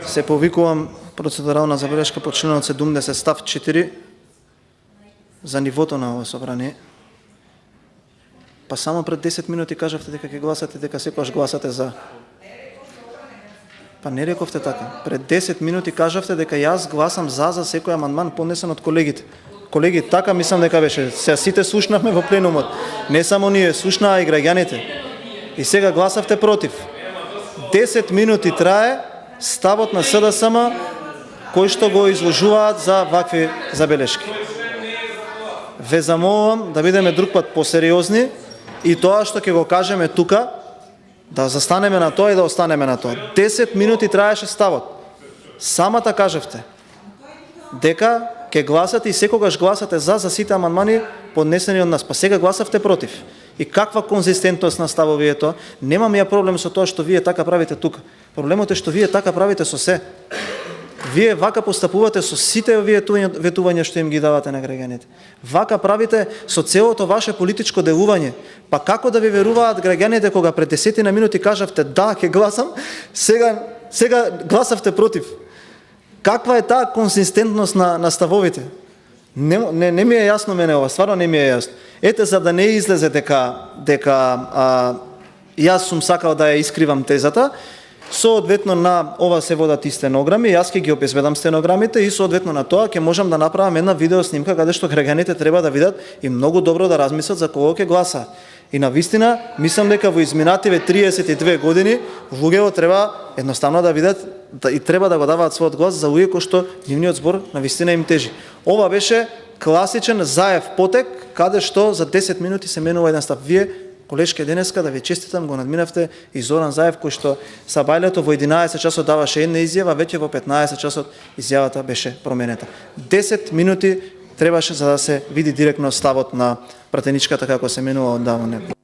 Се повикувам процедурална забелешка по членот 70 став 4 за нивото на ова собрание. Па само пред 10 минути кажавте дека ќе гласате, дека секогаш гласате за. Па не рековте така. Пред 10 минути кажавте дека јас гласам за секој амандман поднесен од колегите. Колеги, така мислам дека беше. Сега сите слушнавме во пленумот. Не само ние, слушнаа и граѓаните. И сега гласавте против. 10 минути трае ставот на СДСМ кој што го изложуваат за вакви забелешки. Ве замолувам да бидеме друг пат посериозни и тоа што ќе го кажеме тука, да застанеме на тоа и да останеме на тоа. 10 минути траеше ставот. Самата кажавте дека ќе гласате и секогаш гласате за сите амандмани поднесени од нас. Па сега гласавте против. И каква конзистентност на ставови е тоа? Немам ја проблем со тоа што вие така правите тука. Проблемот е што вие така правите со се. Вие вака постапувате со сите овие ветувања што им ги давате на граѓаните. Вака правите со целото ваше политичко делување. Па како да ви веруваат граѓаните кога пред 10 минути кажавте да, ќе гласам, сега гласавте против? Каква е таа консистентност на ставовите? Не ми е јасно мене ова, стварно не ми е јасно. Ете, за да не излезе дека јас сум сакал да ја искривам тезата, соодветно на ова се водат и стенограми, јас ќе ги обезбедам стенограмите и соодветно на тоа ќе можам да направам една видео снимка каде што граѓаните треба да видат и многу добро да размислат за кого ќе гласаат. И на вистина, мислам дека во изминативе 32 години луѓето треба едноставно да видат и треба да го даваат својот глас за луѓе кои што нивниот збор на вистина им тежи. Ова беше класичен Заев потек, каде што за 10 минути се менува еден став. Вие, колешке, денеска да ви честитам, го надминавте и Зоран Заев, кој што са бајлето во 11 часот даваше една изјава, веќе во 15 часот изјавата беше променета. 10 минути требаше за да се види директно ставот на пратеничката како се менува оддавна.